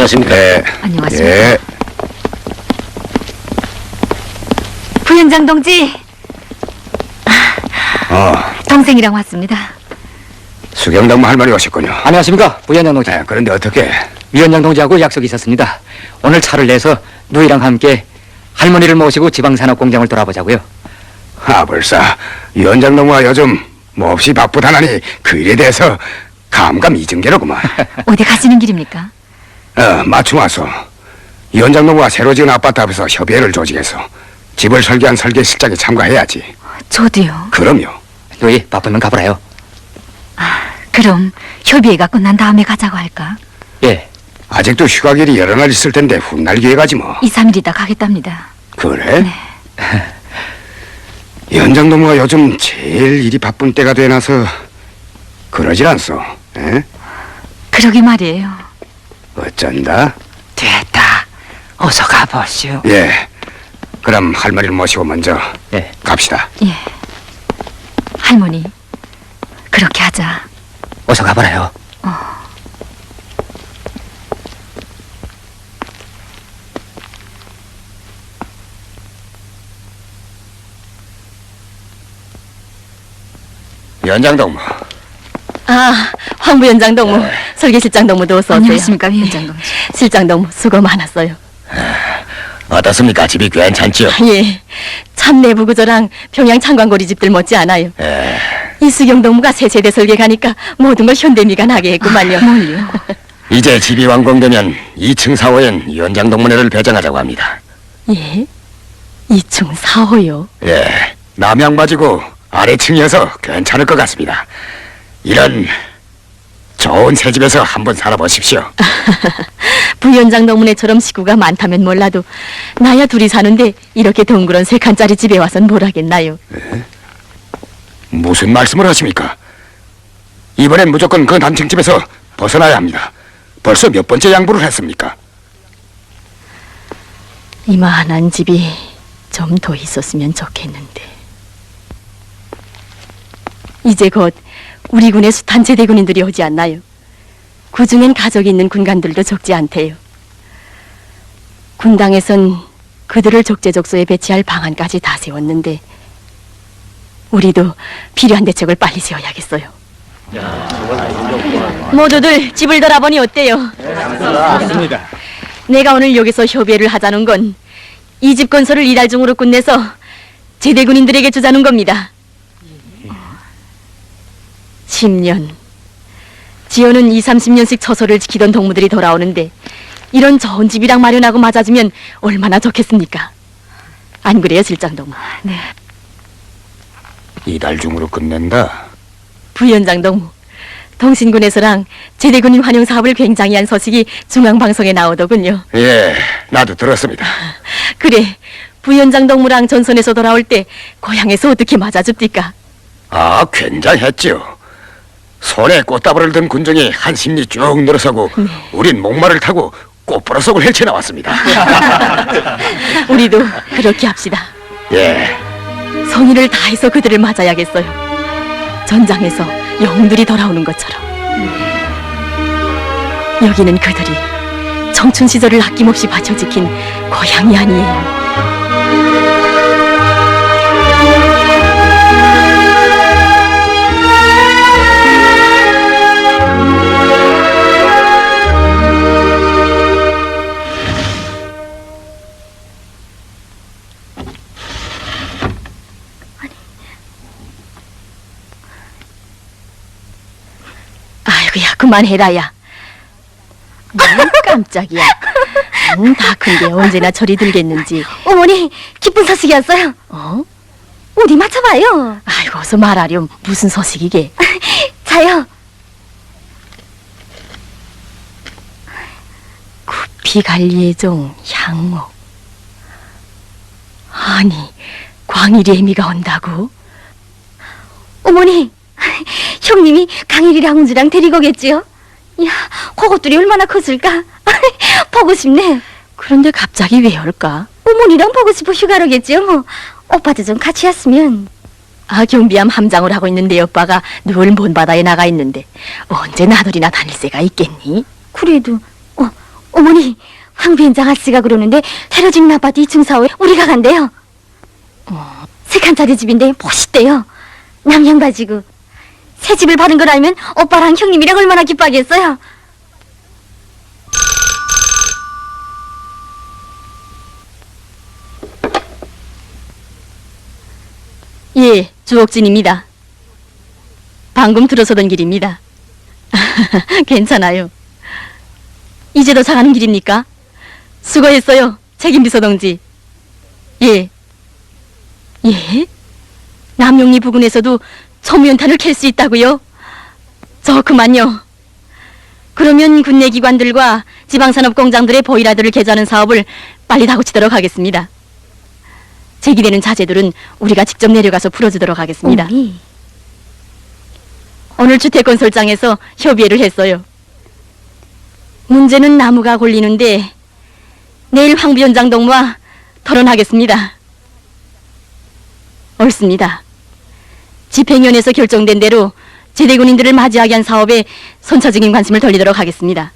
안녕하십니까? 네. 안녕하십니까? 예. 부현장 동지, 동생이랑 왔습니다. 수경당무 할머니 오셨군요. 안녕하십니까? 부위원장 동지. 네, 그런데 어떻게? 위원장 동지하고 약속이 있었습니다. 오늘 차를 내서 누이랑 함께 할머니를 모시고 지방산업 공장을 돌아보자고요. 벌써 위원장 동무가 요즘 몹시 바쁘다나니 그 일에 대해서 감감이증계로구만. 어디 가시는 길입니까? 마침 와서 위원장 동무가 새로 지은 아파트 앞에서 협의회를 조직해서 집을 설계한 설계 실장에 참가해야지. 저도요. 그럼요. 누이 바쁘면 가보라요. 그럼 협의회가 끝난 다음에 가자고 할까? 예. 아직도 휴가길이 여러 날 있을 텐데 훗날 기회 가지 뭐. 2, 3일이다 가겠답니다. 그래? 네. 위원장 동무가 요즘 제일 일이 바쁜 때가 되나서 그러질 않소. 에? 그러게 말이에요. 어쩐다? 됐다. 어서 가보시오. 예. 그럼 할머니를 모시고 먼저 예. 갑시다. 예. 할머니, 그렇게 하자. 어서 가보라요. 위원장 동무. 황 부위원장 동무, 설계실장 동무도 어서 오세요. 안녕하십니까, 위원장 동지. 실장 동무 수고 많았어요. 어떻습니까? 집이 괜찮죠? 예, 참 내부구조랑 평양 창광거리 집들 못지 않아요. 이수경 동무가 새 세대 설계 가니까 모든 걸 현대미가 나게 했구만요. 뭘요? 이제 집이 완공되면 2층 사호엔 위원장 동문회를 배정하자고 합니다. 예, 2층 4호요. 예. 남양맞이고 아래층이어서 괜찮을 것 같습니다. 이런 좋은 새 집에서 한번 살아보십시오. 부위원장 동무네처럼 식구가 많다면 몰라도 나야 둘이 사는데 이렇게 덩그런 3칸짜리 집에 와선 뭘 하겠나요? 무슨 말씀을 하십니까? 이번엔 무조건 그 단층 집에서 벗어나야 합니다. 벌써 몇 번째 양보를 했습니까? 이만한 집이 좀 더 있었으면 좋겠는데. 이제 곧 우리 군에 숱한 제대군인들이 오지 않나요? 그중엔 가족이 있는 군관들도 적지 않대요. 군당에선 그들을 적재적소에 배치할 방안까지 다 세웠는데 우리도 필요한 대책을 빨리 세워야겠어요. 모두들 집을 돌아보니 어때요? 맞습니다. 내가 오늘 여기서 협의회를 하자는 건 이 집 건설을 이달 중으로 끝내서 제대군인들에게 주자는 겁니다. 10년. 지어는 20, 30년씩 처소를 지키던 동무들이 돌아오는데 이런 좋은 집이랑 마련하고 맞아주면 얼마나 좋겠습니까? 안 그래요, 실장 동무? 네. 이달 중으로 끝낸다. 부위원장 동무, 동신군에서랑 제대군인 환영 사업을 굉장히 한 소식이 중앙방송에 나오더군요. 예, 나도 들었습니다. 그래, 부위원장 동무랑 전선에서 돌아올 때 고향에서 어떻게 맞아줍니까? 굉장했죠. 손에 꽃다발을 든 군중이 한 심리 쭉 늘어서고 우린 목마를 타고 꽃보라속을 헤쳐나왔습니다. 우리도 그렇게 합시다. 예, 성의를 다해서 그들을 맞아야겠어요. 전장에서 영웅들이 돌아오는 것처럼. 여기는 그들이 청춘 시절을 아낌없이 바쳐 지킨 고향이 아니에요. 아이고야, 그만해라, 야. 깜짝이야. 다 큰게 언제나 철이 들겠는지. 어머니, 기쁜 소식이 왔어요. 어? 어디 맞춰봐요. 아이고, 어서 말하렴. 무슨 소식이게? 자요. 구피갈리의종 향목. 아니, 광일이 애미가 온다고? 어머니, 형님이 강일이랑 홍주랑 데리고 오겠지요? 이야, 그것들이 얼마나 컸을까? 보고 싶네. 그런데 갑자기 왜 올까? 어머니랑 보고 싶어 휴가로겠지요, 뭐. 오빠도 좀 같이 왔으면. 경비함 함장을 하고 있는 내 오빠가 늘 먼 바다에 나가 있는데 언제 나들이나 다닐 새가 있겠니? 그래도 어머니, 황 비원장 아씨가 그러는데 새로 짓는 아파트 2층 사업에 우리가 간대요. 세 칸짜리 집인데 멋있대요. 남양바지고. 새 집을 받은 걸 알면 오빠랑 형님이랑 얼마나 기뻐하겠어요. 예, 주옥진입니다. 방금 들어서던 길입니다. 괜찮아요. 이제 도착하는 길입니까? 수고했어요, 책임비서 동지. 예. 예? 남용리 부근에서도 초무연탄을 캘 수 있다고요? 저 그만요. 그러면 군내기관들과 지방산업공장들의 보일러들을 개조하는 사업을 빨리 다고치도록 하겠습니다. 제기되는 자재들은 우리가 직접 내려가서 풀어주도록 하겠습니다. 어머니. 오늘 주택건설장에서 협의회를 했어요. 문제는 나무가 걸리는데 내일 황 비원장 동무와 토론하겠습니다. 옳습니다. 집행위원회에서 결정된 대로 제대군인들을 맞이하게 한 사업에 선차적인 관심을 돌리도록 하겠습니다.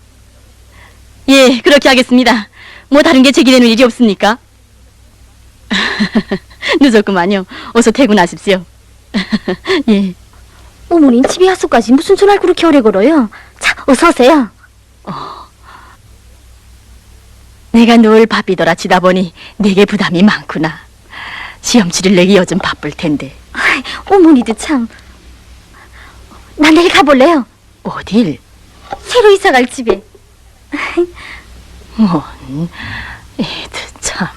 예, 그렇게 하겠습니다. 뭐 다른 게 제기되는 일이 없습니까? 늦었구만요. 어서 퇴근하십시오. 예. 어머니, 집에 하수까지 무슨 전화를 그렇게 오래 걸어요? 자, 어서 오세요. 내가 늘 바삐더라 치다 보니 내게 부담이 많구나. 시험 치를 내기 요즘 바쁠 텐데. 아이, 어머니도 참. 나 내일 가볼래요. 어딜? 새로 이사갈 집에. 뭔 애들 참.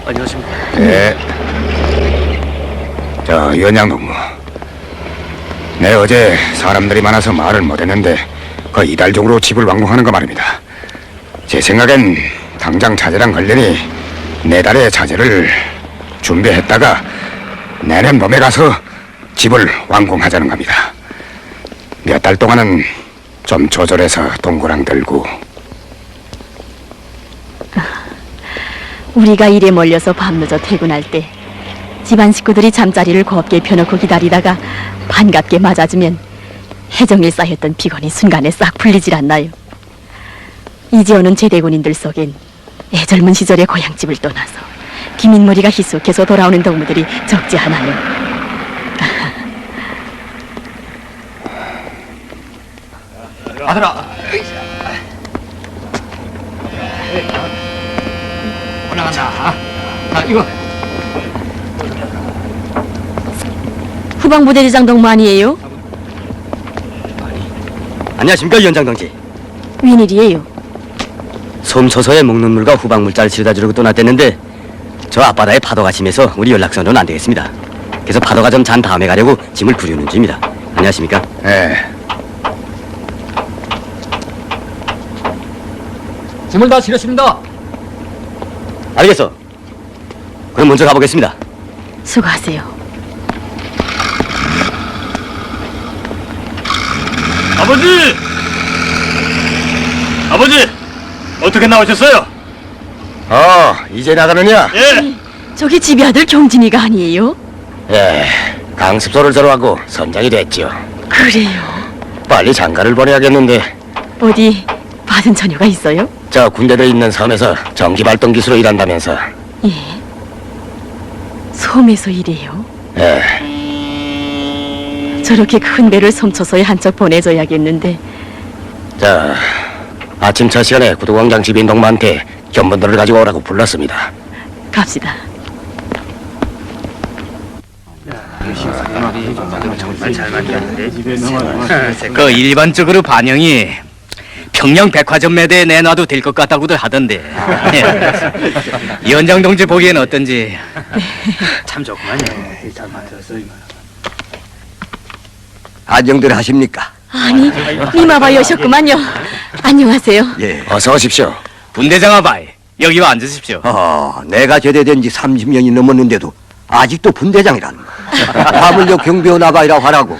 안녕하십니까. 네. 저 위원장 동무. 내 어제 사람들이 많아서 말을 못했는데 거의 이달 정도 집을 완공하는 거 말입니다. 제 생각엔 당장 자재랑 관련이 내달에 자재를 준비했다가 내년 봄에 가서 집을 완공하자는 겁니다. 몇 달 동안은 좀 조절해서 동고랑 들고. 우리가 일에 몰려서 밤늦어 퇴근할 때 집안 식구들이 잠자리를 곱게 펴놓고 기다리다가 반갑게 맞아주면 해정일 쌓였던 피곤이 순간에 싹 풀리질 않나요? 이제 오는 제대군인들 속엔 애절문 시절의 고향집을 떠나서 긴 머리가 희숙해서 돌아오는 동무들이 적지 않아요. 아들아. 올라간다. 자, 이거. 후방부대대장 동무 아니에요? 안녕하십니까 위원장 동지. 웬일이에요? 솜초소에 먹는 물과 후방 물자를 치르다 주려고 떠났댔는데 저 앞바다에 파도가 심해서 우리 연락선은 안 되겠습니다. 그래서 파도가 좀 잔 다음에 가려고 짐을 부르는 중입니다. 안녕하십니까? 예. 짐을 다 실었습니다. 알겠어. 그럼 먼저 가보겠습니다. 수고하세요. 아버지! 아버지! 어떻게 나오셨어요? 이제 나가느냐? 예! 저기 집이 아들 경진이가 아니에요? 예. 강습소를 졸업하고 선장이 됐지요. 그래요. 빨리 장가를 보내야겠는데 어디 받은 처녀가 있어요? 저 군대대 있는 섬에서 전기발동 기수로 일한다면서. 예. 섬에서 일해요? 예. 저렇게 큰 배를 섬초소에 한 척 보내줘야겠는데. 자, 아침 첫 시간에 구두광장 집인 동무한테 견본들을 가지고 오라고 불렀습니다. 갑시다. 그 일반적으로 반영이 평양 백화점 매대에 내놔도 될 것 같다고들 하던데. 위원장 동지 보기엔 어떤지. 참 좋구만요. 안녕들 하십니까? 아니, 이마바 여셨구만요. 안녕하세요. 예. 어서 오십시오. 분대장 아바이, 여기 와 앉으십시오. 내가 제대된 지 30년이 넘었는데도 아직도 분대장이라는 거. 하물며 경비원 아바이라고 하라고.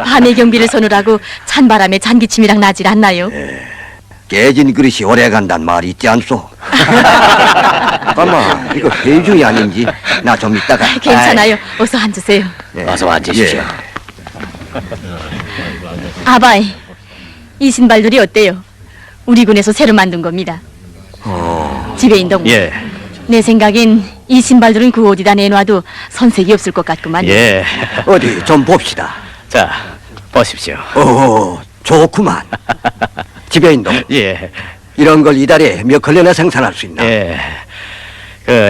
밤에 경비를 서느라고 찬바람에 잔기침이랑 나질 않나요? 깨진 그릇이 오래 간단 말이 있지 않소? 아마 이거 회중이 아닌지 나 좀 이따가. 괜찮아요. 어서 앉으세요. 예. 어서 앉으십시오. 예. 아바이, 이 신발들이 어때요? 우리 군에서 새로 만든 겁니다. 지배인 동무. 예, 내 생각엔 이 신발들은 그 어디다 내놔도 선색이 없을 것 같구만. 예. 어디 좀 봅시다. 자, 보십시오. 오, 좋구만. 지배인동, 예, 이런 걸 이달에 몇 컬레나 생산할 수 있나? 예.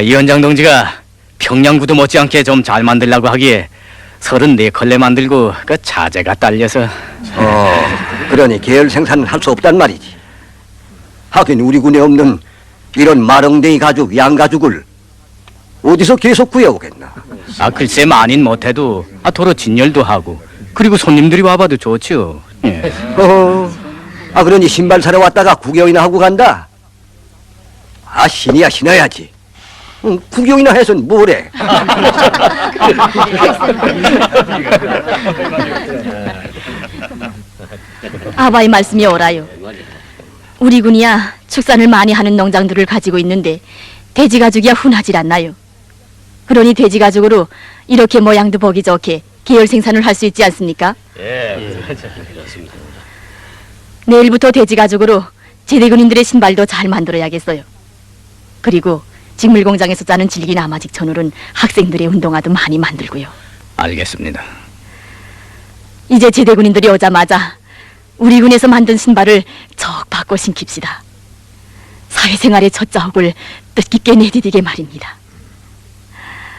이 원장 동지가 평양구도 못지않게 좀 잘 만들려고 하기에 34컬레 만들고 그 자재가 딸려서. 그러니 계열 생산은 할 수 없단 말이지. 하긴 우리 군에 없는 이런 마렁댕이 가죽, 양가죽을 어디서 계속 구해오겠나? 글쎄 만인 못해도 도로 진열도 하고 그리고 손님들이 와봐도 좋죠. 예. 그러니 신발 사러 왔다가 구경이나 하고 간다? 신이야 신어야지. 구경이나 해선 뭐래? 아바이 말씀이 옳아요. 우리 군이야 축산을 많이 하는 농장들을 가지고 있는데 돼지 가죽이야 흔하질 않나요. 그러니 돼지 가죽으로 이렇게 모양도 보기 좋게 계열 생산을 할 수 있지 않습니까? 내일부터 돼지 가죽으로 제대군인들의 신발도 잘 만들어야겠어요. 그리고 직물 공장에서 짜는 질긴 아마직 천울은 학생들의 운동화도 많이 만들고요. 알겠습니다. 이제 제대군인들이 오자마자 우리 군에서 만든 신발을 적 바꿔 신깁시다. 사회생활의 첫 자욱을 뜻깊게 내디디게 말입니다.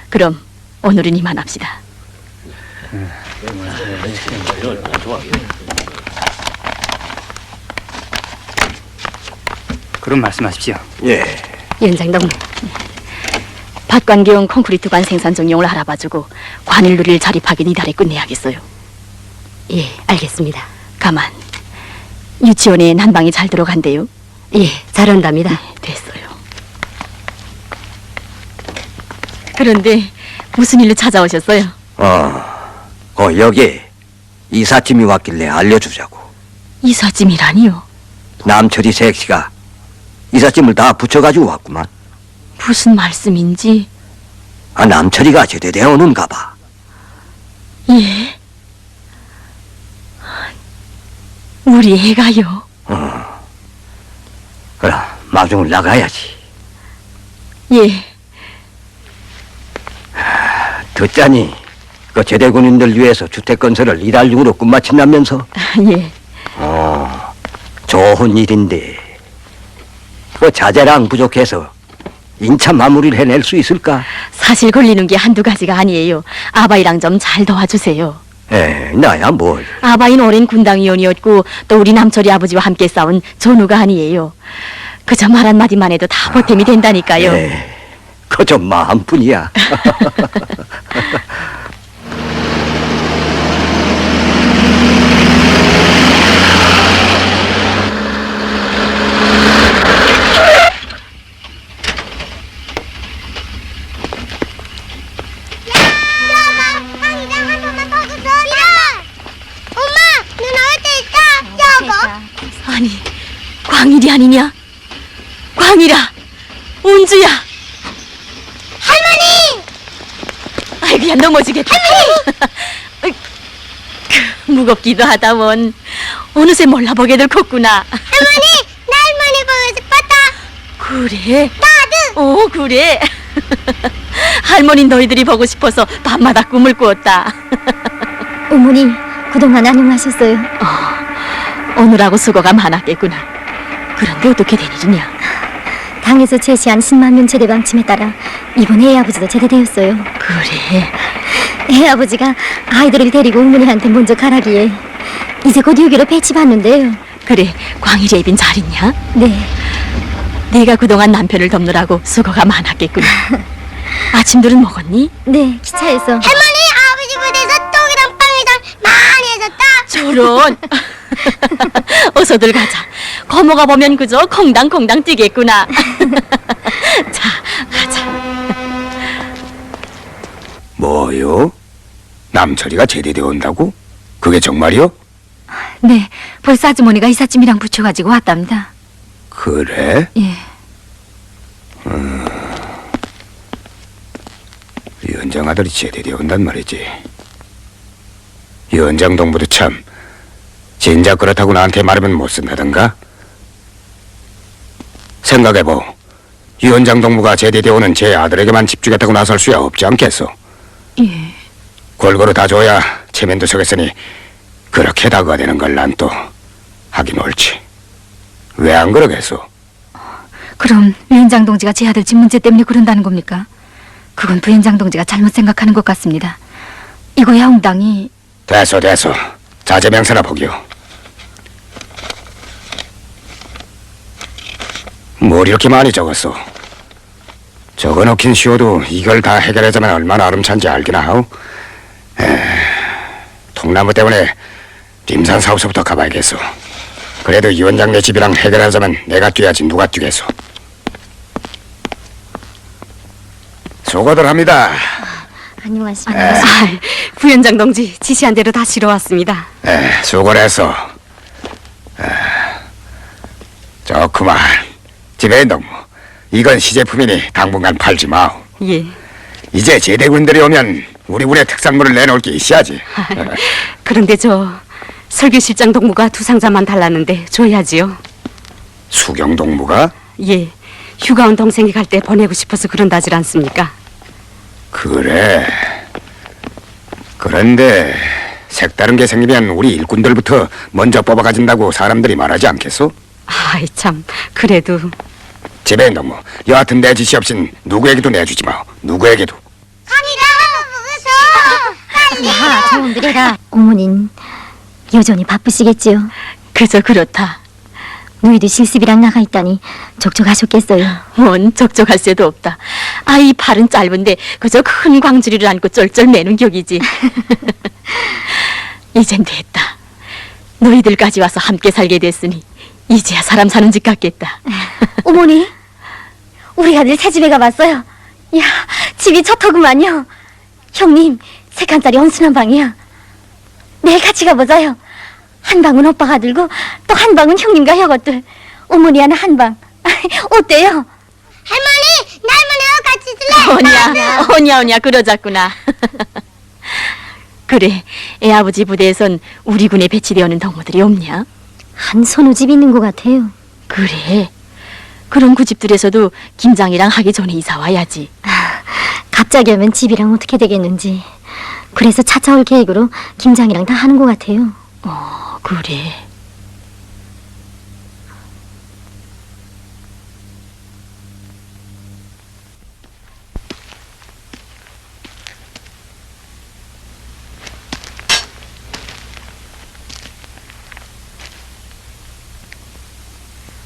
그럼 오늘은 이만합시다. 그럼 말씀하십시오. 예. 연장동 밭관계용 콘크리트관 생산 정용을 알아봐주고 관을 누릴 자립하긴 이달에 끝내야겠어요. 예, 알겠습니다. 가만, 유치원에 난방이 잘 들어간대요. 예, 잘한답니다. 됐어요. 그런데 무슨 일로 찾아오셨어요? 여기 이삿짐이 왔길래 알려주자고. 이삿짐이라니요? 남철이 색시가 이삿짐을 다 붙여가지고 왔구만. 무슨 말씀인지. 남철이가 제대되어 오는가 봐. 예? 우리 애가요? 그럼 마중을 나가야지. 예. 듣자니 그 제대군인들 위해서 주택 건설을 이달 중으로 끝마친다면서? 예. 좋은 일인데 그 자재랑 부족해서 인차 마무리를 해낼 수 있을까? 사실 걸리는 게 한두 가지가 아니에요. 아바이랑 좀 잘 도와주세요. 나야 뭘. 아바이는 오랜 군당위원이었고 또 우리 남철이 아버지와 함께 싸운 전우가 아니에요. 그저 말 한마디만 해도 다 보탬이 된다니까요. 그저 마음뿐이야. 아니, 광일이 아니냐? 광일아, 운주야. 할머니! 아이고야, 넘어지겠다. 할머니! 무겁기도 하다 원. 어느새 몰라보게들 컸구나. 할머니! 나 할머니 보고 싶었다. 그래? 나도! 그래. 할머니 너희들이 보고 싶어서 밤마다 꿈을 꾸었다. 어머니, 그동안 안녕하셨어요? 오늘하고 수고가 많았겠구나. 그런데 어떻게 된 일이냐? 당에서 제시한 10만 명 제대 방침에 따라 이번에 애 아버지도 제대되었어요. 그래. 애 아버지가 아이들을 데리고 어머니한테 먼저 가라기에 이제 곧 여기로 배치받는데요. 그래, 광일이 애빈 잘 있냐? 네, 네가 그동안 남편을 돕느라고 수고가 많았겠구나. 아침들은 먹었니? 네, 기차에서. 할머니, 아버지 부대에서 떡이랑 빵이랑 많이 해줬다. 저런. 어서들 가자. 거모가 보면 그저 콩당콩당 뛰겠구나. 자, 가자. 뭐요? 남철이가 제대되어 온다고? 그게 정말이요? 네, 벌써 아주머니가 이삿짐이랑 붙여가지고 왔답니다. 그래? 예. 위원장 아들이 제대되어 온단 말이지. 위원장 동무도 참 진작 그렇다고 나한테 말하면 못 쓴다던가? 생각해보. 위원장 동무가 제대되어 오는 제 아들에게만 집주겠다고 나설 수야 없지 않겠소? 예. 골고루 다 줘야 체면도 서겠으니 그렇게 다가 되는 걸 난 또 하긴 옳지. 왜 안 그러겠소? 그럼 위원장 동지가 제 아들 집 문제 때문에 그런다는 겁니까? 그건 부위원장 동지가 잘못 생각하는 것 같습니다. 이거야 홍당이 됐소. 자제명세나 보기요. 뭘 이렇게 많이 적었소? 적어놓긴 쉬워도 이걸 다 해결하자면 얼마나 아름찬지 알기나 하오? 통나무 때문에 림산 사업소부터 가봐야겠소. 그래도 이 원장네 집이랑 해결하자면 내가 뛰어야지 누가 뛰겠소. 수고들 합니다. 안녕하십니까. 부위원장 동지 지시한 대로 다 실어왔습니다. 수고를 했어. 좋구만. 집에 동무. 이건 시제품이니 당분간 팔지 마오. 예. 이제 제대군들이 오면 우리 군의 특산물을 내놓을 게 있어야지. 그런데 저 설교실장 동무가 2상자만 달랐는데 줘야지요. 수경 동무가? 예. 휴가 온 동생이 갈 때 보내고 싶어서 그런다질 않습니까? 그래. 그런데 색다른 게 생기면 우리 일꾼들부터 먼저 뽑아가진다고 사람들이 말하지 않겠소? 아이 참 그래도 집에 동무. 여하튼 내 지시 없인 누구에게도 내주지 마. 누구에게도. 야, 저놈들이라. 어머닌 여전히 바쁘시겠지요. 그저 그렇다. 너희도 실습이랑 나가 있다니 적적하셨겠어요. 뭔 적적할 새도 없다. 아이 팔은 짧은데 그저 큰 광주리를 안고 쫄쫄 매는 격이지. 이젠 됐다. 너희들까지 와서 함께 살게 됐으니 이제야 사람 사는 집 같겠다. 어머니, 우리 아들 새 집에 가봤어요. 야, 집이 좋더구만요. 형님, 3칸짜리 온순한 방이야. 내일 같이 가보자요. 한 방은 오빠가 들고 또 한 방은 형님과 혀것들. 어머니 하나 한 방. 어때요? 할머니, 오냐 오냐 그러자꾸나. 그래, 애아버지 부대에선 우리 군에 배치되어는 동무들이 없냐? 한 선우 집 있는 것 같아요. 그래. 그럼 그 집들에서도 김장이랑 하기 전에 이사 와야지. 갑자기 하면 집이랑 어떻게 되겠는지. 그래서 차차올 계획으로 김장이랑 다 하는 것 같아요. 그래.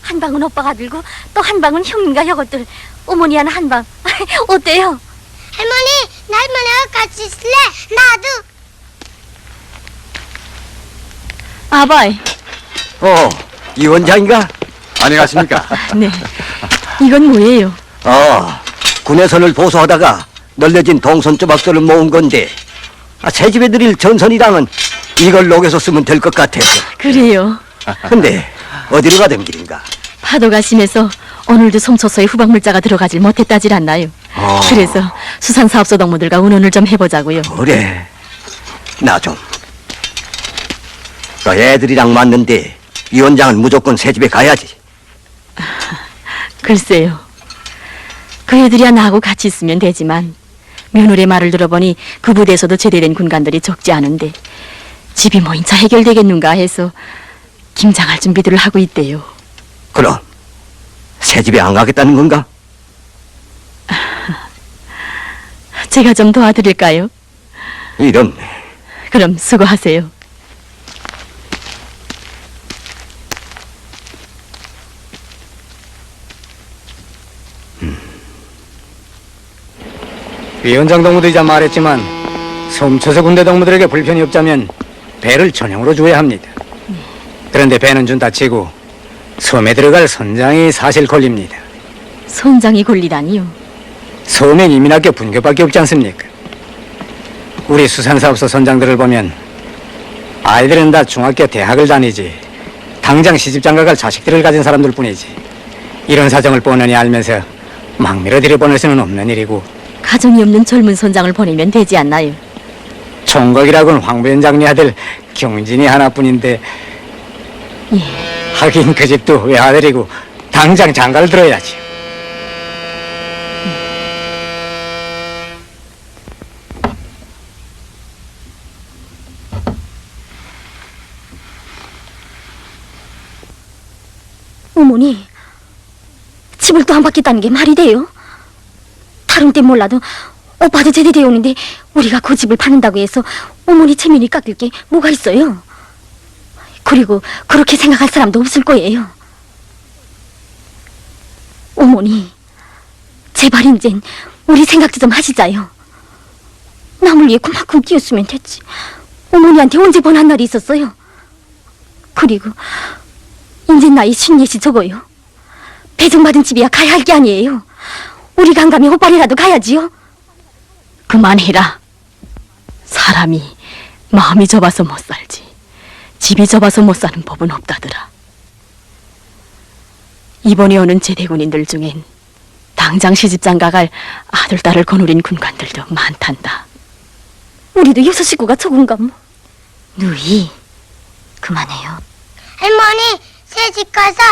한 방은 오빠가 들고 또 한 방은 형님과 혀것들. 어머니 하나 한 방. 어때요? 할머니, 할머니하고 같이 있을래? 나도. 아바이. 이 원장인가? 안녕하십니까? 네. 이건 뭐예요? 군에선을 보수하다가 널려진 동선 조각들을 모은 건데 새 집에 드릴 전선이랑은 이걸 녹여서 쓰면 될 것 같아서. 그래요. 근데 어디로 가던 길인가? 파도가 심해서 오늘도 솜초소에 후방물자가 들어가질 못했다질 않나요? 그래서 수산사업소 동무들과 의논을 좀 해보자고요. 그래. 나 좀. 그 애들이랑 맞는데 이 원장은 무조건 새 집에 가야지. 글쎄요. 그 애들이야 나하고 같이 있으면 되지만 며느리의 말을 들어보니 그 부대에서도 제대된 군관들이 적지 않은데 집이 뭐 인차 해결되겠는가 해서 김장할 준비들을 하고 있대요. 그럼 새 집에 안 가겠다는 건가? 제가 좀 도와드릴까요? 이런. 그럼 수고하세요. 위원장 동무도 이제 말했지만 섬초서 군대 동무들에게 불편이 없자면 배를 전용으로 줘야 합니다. 그런데 배는 준다 치고 섬에 들어갈 선장이 사실 걸립니다. 선장이 걸리다니요. 섬엔 이민학교 분교밖에 없지 않습니까? 우리 수산사업소 선장들을 보면 아이들은 다 중학교 대학을 다니지 당장 시집장가 갈 자식들을 가진 사람들 뿐이지 이런 사정을 뻔히 알면서 막내로 들여보낼 수는 없는 일이고 가정이 없는 젊은 손장을 보내면 되지 않나요? 총각이라고는 황 부위원장네 아들 경진이 하나뿐인데 예. 하긴 그 집도 외아들이고 당장 장가를 들어야지. 어머니, 집을 또 안 받겠다는 게 말이 돼요? 다른 땐 몰라도 오빠도 제대되어 오는데 우리가 그 집을 받는다고 해서 어머니 체면이 깎일 게 뭐가 있어요? 그리고 그렇게 생각할 사람도 없을 거예요. 어머니, 제발 인젠 우리 생각도 좀 하시자요. 남을 위해 그만큼 끼었으면 됐지. 어머니한테 언제 번한 날이 있었어요? 그리고 인젠 나이 54이 적어요. 배정받은 집이야 가야 할 게 아니에요. 우리가 안 가면 오빠리라도 가야지요. 그만해라. 사람이 마음이 좁아서 못 살지 집이 좁아서 못 사는 법은 없다더라. 이번에 오는 제대군인들 중엔 당장 시집장 가갈 아들 딸을 거느린 군관들도 많단다. 우리도 6식구가 적은가 뭐. 누이, 그만해요. 할머니 새 집 가서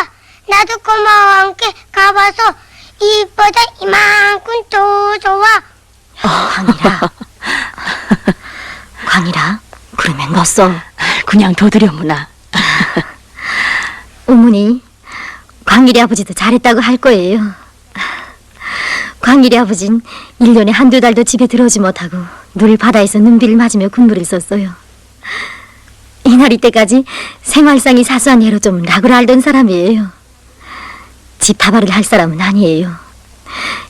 나도 고마워와 함께 가봐서 이보다 이만큼 더 좋아. 광이라. 광이라, 그러면 너써 그냥 도드려무나. 어머니, 광일이 아버지도 잘했다고 할 거예요. 광일이 아버진 1년에 한두 달도 집에 들어오지 못하고 늘 바다에서 눈비를 맞으며 군부를 썼어요. 이날이 때까지 생활상이 사소한 예로 좀 낙을 알던 사람이에요. 집 다발을 할 사람은 아니에요.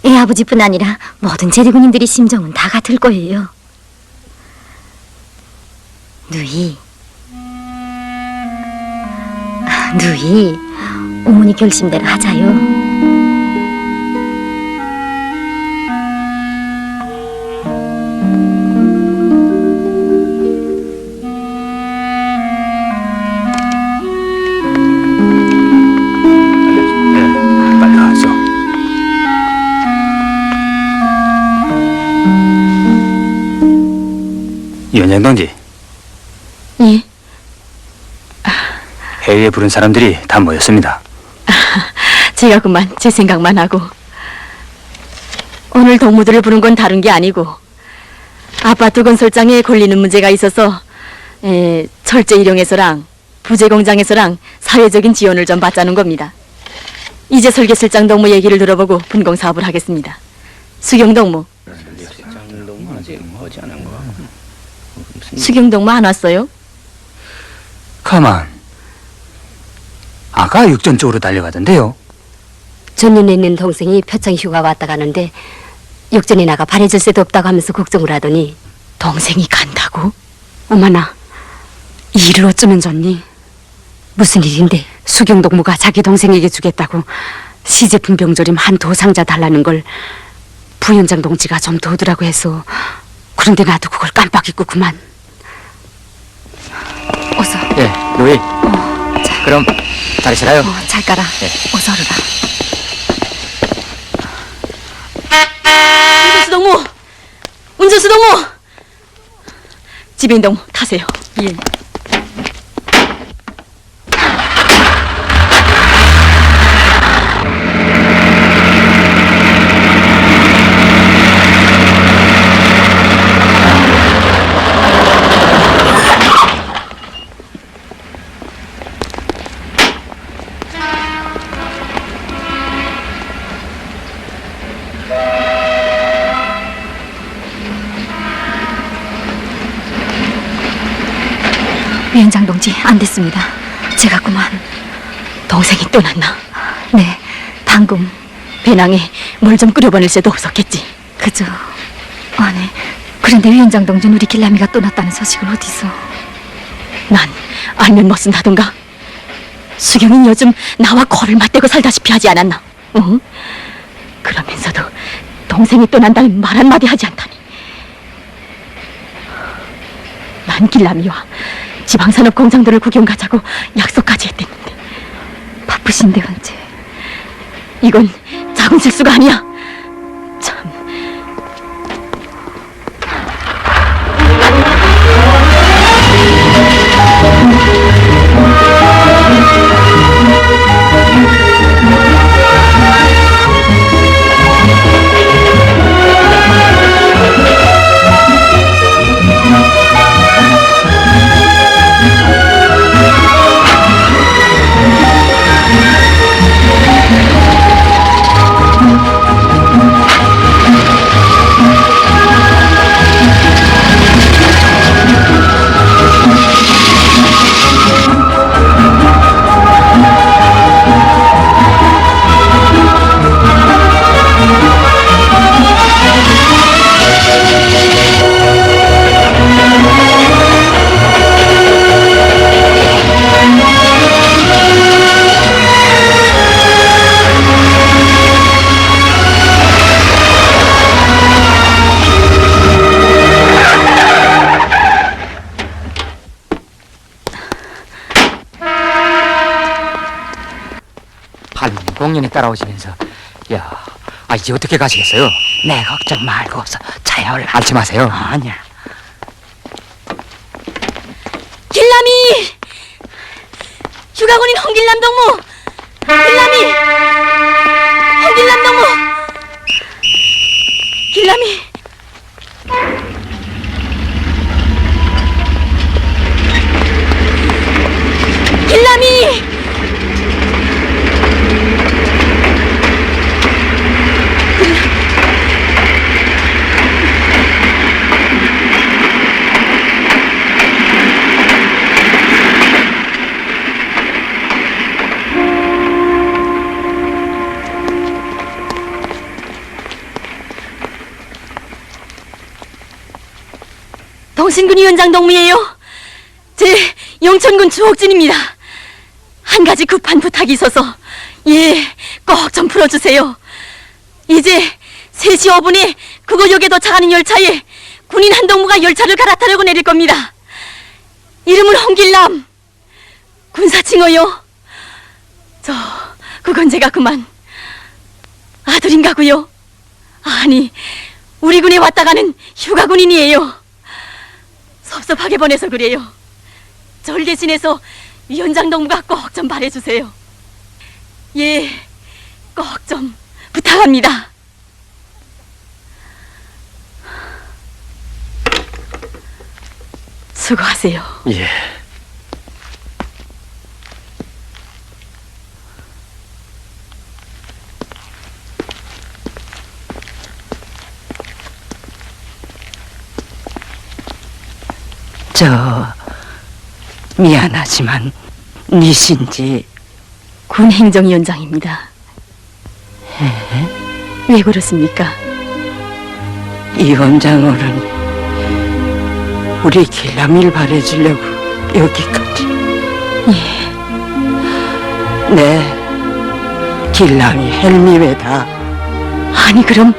애 아버지뿐 아니라 모든 제대군인들의 심정은 다 같을 거예요. 누이. 누이, 어머니 결심대로 하자요. 빨리 와서. 위원장 동지, 예? 회의에 부른 사람들이 다 모였습니다. 제가 그만 제 생각만 하고 오늘 동무들을 부른 건 다른 게 아니고 아파트 건설장에 걸리는 문제가 있어서 철제 일용에서랑 부재 공장에서랑 사회적인 지원을 좀 받자는 겁니다. 이제 설계실장 동무 얘기를 들어보고 분공 사업을 하겠습니다. 수경 동무. 수경 동무 안 왔어요? 가만. 아까 육전 쪽으로 달려가던데요. 전년에 있는 동생이 표창 휴가 왔다 가는데 역전에 나가 바래질 새도 없다고 하면서 걱정을 하더니 동생이 간다고? 어머나, 이 일을 어쩌면 좋니? 무슨 일인데? 수경 동무가 자기 동생에게 주겠다고 시제품 병조림 한 도상자 달라는 걸 부위원장 동지가 좀 도우더라고 해서. 그런데 나도 그걸 깜빡 잊고 그만. 어서. 예, 누이. 그럼 자리시라요. 잘 깔아. 네. 어서 오르라. 운전수 동무! 운전수 동무! 지배인 동무 타세요. 예. 위원장 동지, 안 됐습니다. 제가 그만. 동생이 떠났나? 네, 방금. 배낭에 물 좀 끓여보낼 새도 없었겠지. 그저. 아니, 그런데 위원장 동지 우리 길라미가 떠났다는 소식을 어디서? 난 알면 못 쓴다던가. 수경이 요즘 나와 코를 맞대고 살다시피 하지 않았나? 응? 그러면서도 동생이 떠난다면 말 한마디 하지 않다니. 난 길라미와 지방산업 공장들을 구경 가자고 약속까지 했댔는데. 바쁘신데 언제? 이건 작은 실수가 아니야. 참. 할머니 공연에 따라오시면서 이제 어떻게 가시겠어요? 내 걱정 말고 어서 차에 올라. 앓지 마세요. 아니야. 길남이! 휴가군인 홍길남 동무! 길남이! 홍길남 동무! 길남이! 길남이! 동신군 위원장 동무예요. 제 영천군 주옥진입니다. 한 가지 급한 부탁이 있어서 꼭 좀 풀어주세요. 이제 3시 5분에 그곳역에 도착하는 열차에 군인 한 동무가 열차를 갈아타려고 내릴 겁니다. 이름은 홍길남. 군사칭호요. 그건 제가 그만 아들인가고요. 아니, 우리 군에 왔다 가는 휴가 군인이에요. 섭섭하게 보내서 그래요. 절 대신해서 위원장 동무가 꼭 좀 말해주세요. 꼭 좀 부탁합니다. 수고하세요. 예. 미안하지만 니신지. 군 행정위원장입니다. 왜 그렇습니까? 이 원장어른 우리 길남이를 바래주려고 여기까지. 네, 길남이 헬미웨다. 아니, 그럼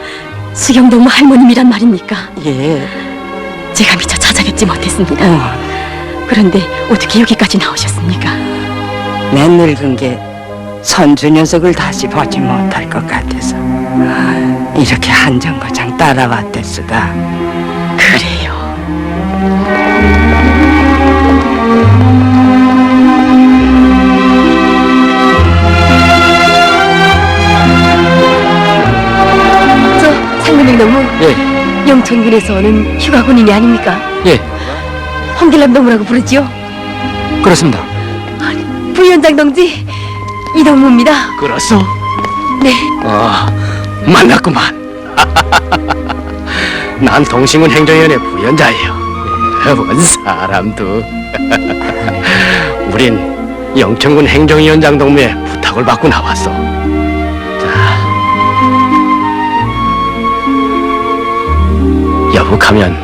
수경동무 할머님이란 말입니까? 예. 제가 미처 찾아뵙지 못했습니다. 그런데 어떻게 여기까지 나오셨습니까? 내 늙은 게 선주 녀석을 다시 보지 못할 것 같아서 이렇게 한정거장 따라왔댔수다. 그래요. 상근행 동무, 예, 영천군에서 오는 휴가 군인이 아닙니까? 예, 홍길남 동무라고 부르지요? 그렇습니다. 부위원장 동지, 이 동무입니다. 그렇소? 네. 만났구만. 난 동신군 행정위원회 부위원장이요. 원 사람도. 우린 영천군 행정위원장 동무의 부탁을 받고 나왔어. 자, 여북하면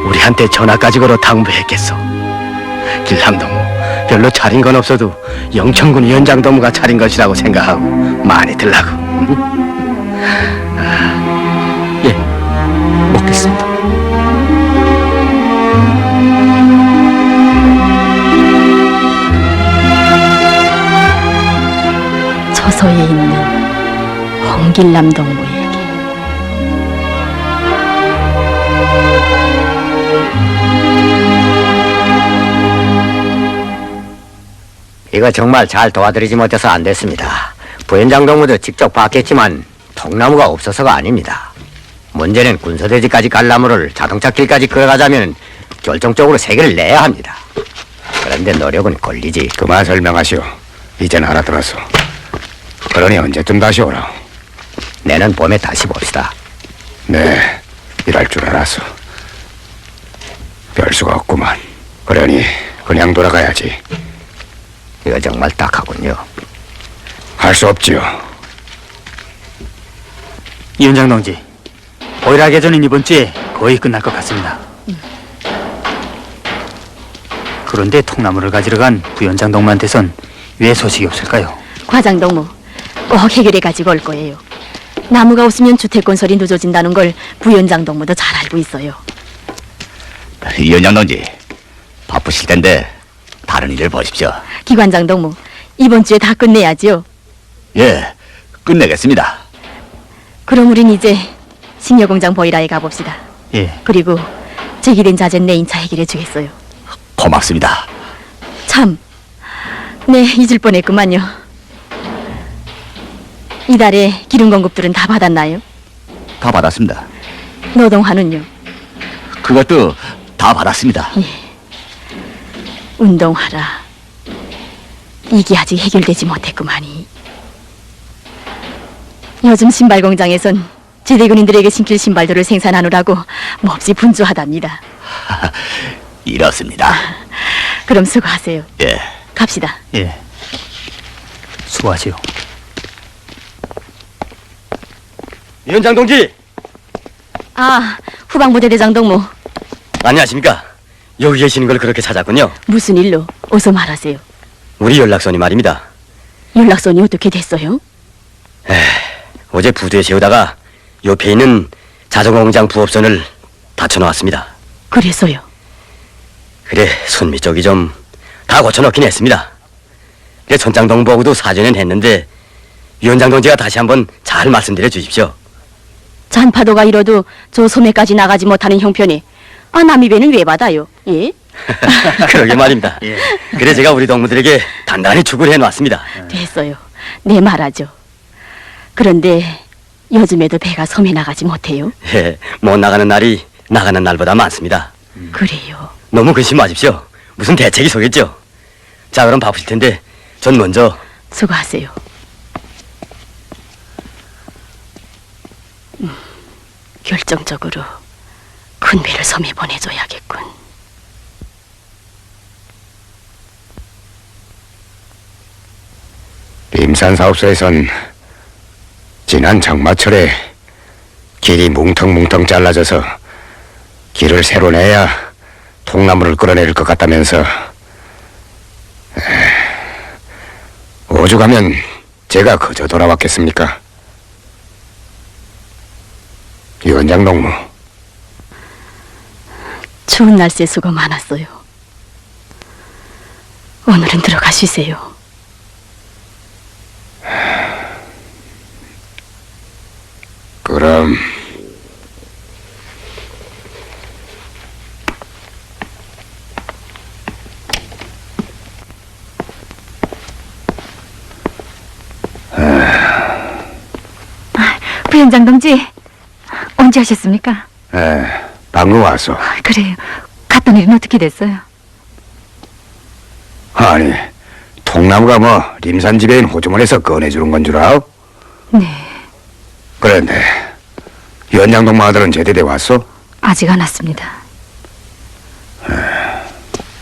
우리한테 전화까지 걸어 당부했겠어. 길남 동무, 별로 차린 건 없어도 영천군 위원장 동무가 차린 것이라고 생각하고 많이 들라고. 예, 먹겠습니다. 저서에 있는 김길남 동무에게. 이거 정말 잘 도와드리지 못해서 안 됐습니다. 부현장 동무도 직접 봤겠지만 통나무가 없어서가 아닙니다. 문제는 군서대지까지 갈 나무를 자동차 길까지 걸어가자면 결정적으로 세계를 내야 합니다. 그런데 노력은 걸리지. 그만 설명하시오. 이젠 알아들었어. 그러니 언제쯤 다시 오라. 내년 봄에 다시 봅시다. 네, 일할 줄 알았어. 별 수가 없구만. 그러니 그냥 돌아가야지. 이거 정말 딱하군요. 할 수 없지요. 위원장 동지, 보일하 개전은 이번 주에 거의 끝날 것 같습니다. 그런데 통나무를 가지러 간 부위원장 동무한테선 왜 소식이 없을까요? 과장 동무 꼭 해결해 가지고 올 거예요. 나무가 없으면 주택 건설이 늦어진다는 걸 부위원장 동무도 잘 알고 있어요. 위원장 동지, 바쁘실 텐데 다른 일을 보십시오. 기관장 동무 이번 주에 다 끝내야지요. 예, 끝내겠습니다. 그럼 우린 이제 식료공장 보일러에 가봅시다. 예. 그리고 제기된 자재는 내 인차 해결해 주겠어요. 고맙습니다. 참, 네 잊을 뻔했구만요. 이달에 기름 공급들은 다 받았나요? 다 받았습니다. 노동화는요? 그것도 다 받았습니다. 운동하라. 이게 아직 해결되지 못했구만이. 요즘 신발 공장에선 제대군인들에게 신길 신발들을 생산하느라고 몹시 분주하답니다. 이렇습니다. 그럼 수고하세요. 예. 갑시다. 예. 수고하시오. 위원장 동지! 아, 후방부대대장 동무. 안녕하십니까? 여기 계시는 걸 그렇게 찾았군요. 무슨 일로? 어서 말하세요. 우리 연락선이 말입니다. 연락선이 어떻게 됐어요? 어제 부두에 세우다가 옆에 있는 자전거 공장 부업선을 받쳐놓았습니다. 그래서요. 그래, 손미 쪽이 좀 다 고쳐놓긴 했습니다. 그 천장 동부하고도 사전엔 했는데 위원장 동지가 다시 한번 잘 말씀드려 주십시오. 잔파도가 이뤄도 저 소매까지 나가지 못하는 형편에 남의 배는 왜 받아요? 예? 그러게 말입니다. 그래 제가 우리 동무들에게 단단히 축을 해놨습니다. 됐어요. 네 말하죠. 그런데 요즘에도 배가 섬에 나가지 못해요. 예, 못 나가는 날이 나가는 날보다 많습니다. 그래요. 너무 근심 마십시오. 무슨 대책이 서겠죠. 자, 그럼 바쁘실 텐데 전 먼저. 수고하세요. 결정적으로 큰 배를 섬에 보내줘야겠군. 림산 사업소에선 지난 장마철에 길이 뭉텅뭉텅 잘라져서 길을 새로 내야 통나무를 끌어내릴 것 같다면서 오죽하면 제가 그저 돌아왔겠습니까? 위원장 동무, 추운 날씨에 수고 많았어요. 오늘은 들어가 쉬세요. 그럼 부위원장 동지, 언제 하셨습니까? 방금 왔어. 그래요. 갔던 일은 어떻게 됐어요? 아니, 통나무가 뭐 림산 지배인 호주머니에서 꺼내주는 건 줄 아오? 네, 그런데 위원장 동무 아들은 제대대 왔어? 아직 안 왔습니다.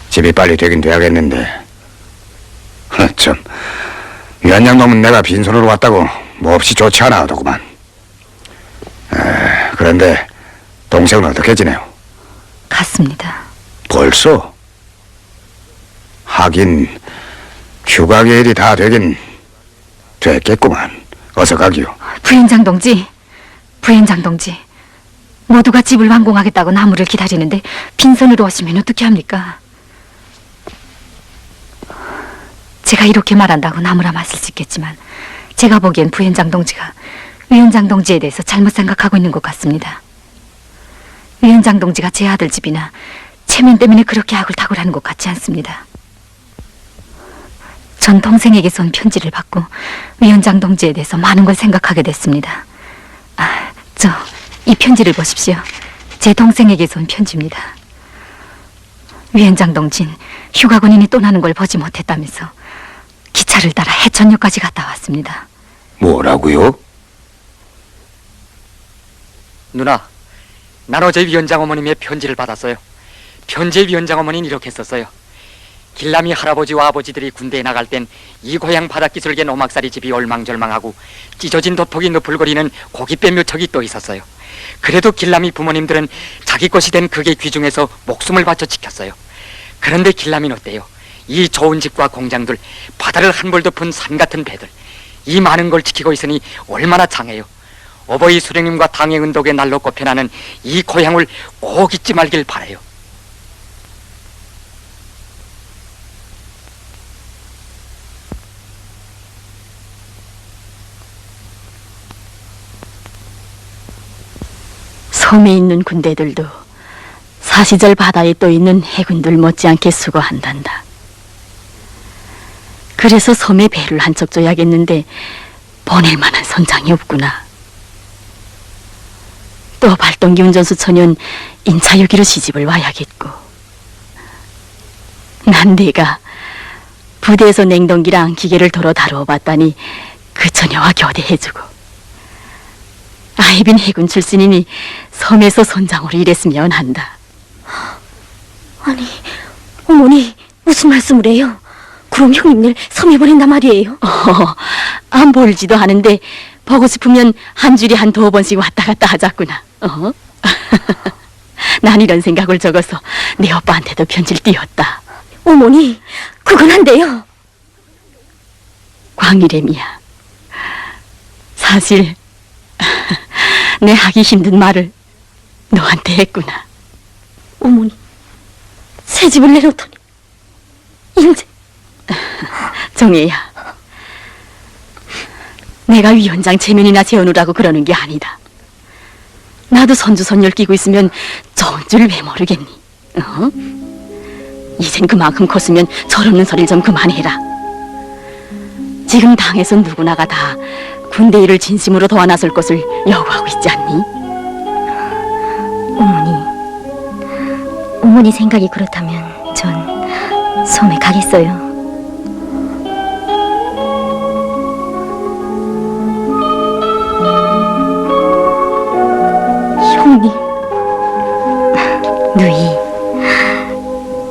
집이 빨리 되긴 돼야겠는데. 참, 위원장 동무는 내가 빈손으로 왔다고 몹시 좋지 않아 하더구만. 그런데 동생은 어떻게 지내요? 갔습니다. 벌써? 하긴 휴가 계획이 다 되긴 됐겠구만. 어서 가기요. 부위원장 동지, 부위원장 동지, 모두가 집을 완공하겠다고 나무를 기다리는데 빈손으로 오시면 어떻게 합니까? 제가 이렇게 말한다고 나무라 맛을 짓겠지만 제가 보기엔 부위원장 동지가 위원장 동지에 대해서 잘못 생각하고 있는 것 같습니다. 위원장 동지가 제 아들 집이나 체면 때문에 그렇게 악을 탁월하는 것 같지 않습니다. 전 동생에게서 온 편지를 받고 위원장 동지에 대해서 많은 걸 생각하게 됐습니다. 이 편지를 보십시오. 제 동생에게서 온 편지입니다. 위원장 동진 휴가 군인이 떠나는 걸 보지 못했다면서 기차를 따라 해천역까지 갔다 왔습니다. 뭐라고요? 누나, 난 어제 위원장 어머님의 편지를 받았어요. 편지의 위원장 어머니는 이렇게 썼어요. 길남이 할아버지와 아버지들이 군대에 나갈 땐 이 고향 바닷기슭엔 오막살이 집이 얼망절망하고 찢어진 도폭이 너풀거리는 고깃배 묘척이 또 있었어요. 그래도 길남이 부모님들은 자기 것이 된 그게 귀중해서 목숨을 바쳐 지켰어요. 그런데 길남이는 어때요? 이 좋은 집과 공장들, 바다를 한벌 덮은 산 같은 배들, 이 많은 걸 지키고 있으니 얼마나 장해요. 어버이 수령님과 당의 은덕의 날로 꼽혀나는 이 고향을 꼭 잊지 말길 바라요. 섬에 있는 군대들도 사시절 바다에 떠 있는 해군들 못지않게 수고한단다. 그래서 섬에 배를 한 척 줘야겠는데 보낼 만한 선장이 없구나. 또 발동기 운전수 처녀는 인차 여기로 시집을 와야겠고. 난 내가 부대에서 냉동기랑 기계를 도로 다루어 봤다니 그 처녀와 교대해주고, 아이빈 해군 출신이니 섬에서 선장으로 일했으면 한다. 아니, 어머니, 무슨 말씀을 해요? 그럼 형님들 섬에 보낸단 말이에요? 안 볼지도 않은데 보고 싶으면 한 줄이 한 두어 번씩 왔다 갔다 하자꾸나. 난 이런 생각을 적어서 내 오빠한테도 편지를 띄웠다. 어머니, 그건 안 돼요. 광일애미야, 사실 내 하기 힘든 말을 너한테 했구나. 어머니, 새 집을 내놓더니 이제 정혜야, 내가 위원장 체면이나 재우느라고 그러는 게 아니다. 나도 손주 손녀를 끼고 있으면 좋은 줄 왜 모르겠니? 이젠 그만큼 컸으면 철없는 소리를 좀 그만해라. 지금 당에서 누구나가 다 군대 일을 진심으로 도와나설 것을 요구하고 있지 않니? 어머니 생각이 그렇다면 전 섬에 가겠어요. 형님, 누이,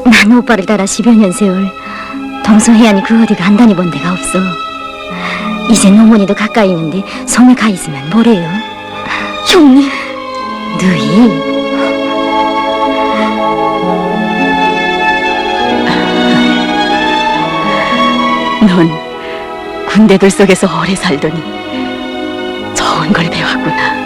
난 오빠를 따라 10여 년 세월 동서해안이 그 어디 간단히 본 데가 없어. 이젠 어머니도 가까이 있는데 섬에 가 있으면 뭐래요? 형님, 누이. 넌 군대들 속에서 오래 살더니 좋은 걸 배웠구나.